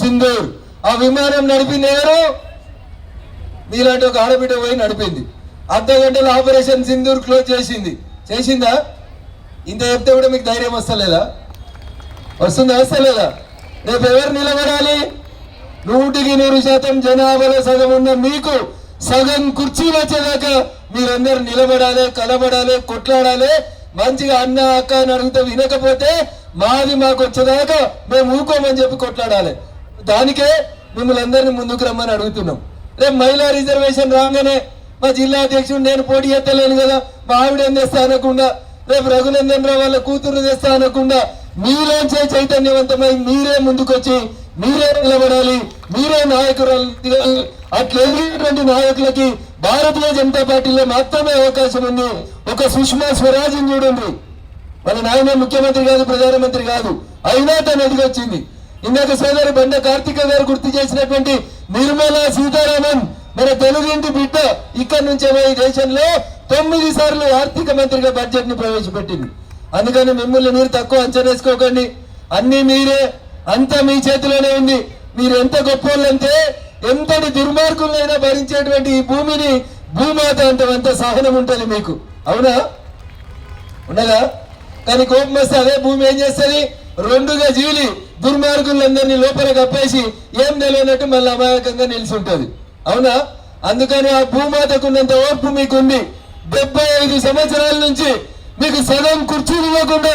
సింధూర్ ఆ విమానం నడిపింది ఎవరు? మీలాంటి ఒక ఆడబిడ్డ పోయి నడిపింది. అర్ధ గంటలో ఆపరేషన్ సింధూర్ క్లోజ్ చేసిందా? ఇంత చెప్తే కూడా మీకు ధైర్యం వస్తలేదా? వస్తలేదా? రేపు ఎవరు నిలబడాలి? 100% జనాభాలో సగం ఉన్న మీకు సగం కుర్చీలు వచ్చేదాకా మీరందరూ నిలబడాలి, కలబడాలి, కొట్లాడాలి. మంచిగా అన్న అక్క అని అడిగితే వినకపోతే మాది మాకు వచ్చేదాకా మేము ఊకోమని చెప్పి కొట్లాడాలి. దానికే మిమ్మల్ని అందరినీ ముందుకు రమ్మని అడుగుతున్నాం. రేపు మహిళా రిజర్వేషన్ రాగానే మా జిల్లా అధ్యక్షుడు నేను పోటీ ఎత్తలేను కదా, మా ఆవిడ ఏం చేస్తా అనకుండా, రేపు రఘునందన్ రావు వాళ్ళ కూతురు చేస్తా అనకుండా మీలోంచే చైతన్యవంతమై మీరే ముందుకొచ్చి మీరే నిలబడాలి, మీరే నాయకురాలు. అట్లేటువంటి నాయకులకి భారతీయ జనతా పార్టీలో మాత్రమే అవకాశం ఉంది. ఒక సుష్మా స్వరాజ్ చూడండి, మన నాయన ముఖ్యమంత్రి కాదు, ప్రధానమంత్రి కాదు, అయినా తను ఎదిగొచ్చింది. ఇందాక సోదరి బండ కార్తిక గారు గుర్తు చేసినటువంటి నిర్మలా సీతారామన్ మన తెలుగింటి బిడ్డ ఇక్కడి నుంచే ఈ దేశంలో 9 సార్లు ఆర్థిక మంత్రిగా బడ్జెట్ ని ప్రవేశపెట్టింది. అందుకని మిమ్మల్ని మీరు తక్కువ అంచనా వేసుకోకండి. అన్ని మీరే, అంతా మీ చేతిలోనే ఉంది. మీరు ఎంత గొప్పోళ్ళంటే ఎంతటి దుర్మార్గులైనా భరించేటువంటి ఈ భూమిని భూమాత అంత సహనం ఉంటుంది మీకు, అవునా? ఉండగా? కానీ కోపం వస్తే అదే భూమి ఏం చేస్తుంది? 2గా జీలి దుర్మార్గులందరినీ లోపల కప్పేసి ఏం తెలియనట్టు మళ్ళీ అమాయకంగా నిలిచి, అవునా? అందుకని ఆ భూమాతకున్నంత ఓర్పు మీకుంది. 75 సంవత్సరాల నుంచి మీకు సగం కుర్చీలు ఇవ్వకుండా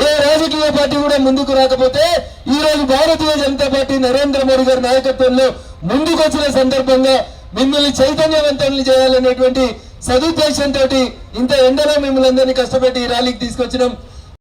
ఏ రాజకీయ పార్టీ కూడా ముందుకు రాకపోతే ఈ రోజు భారతీయ జనతా పార్టీ నరేంద్ర మోడీ గారి నాయకత్వంలో ముందుకొచ్చిన సందర్భంగా మిమ్మల్ని చైతన్యవంతుల్ని చేయాలనేటువంటి సదుద్దేశంతో ఇంత ఎండలో మిమ్మల్ని అందరినీ కష్టపెట్టి ఈ ర్యాలీకి తీసుకొచ్చినాం.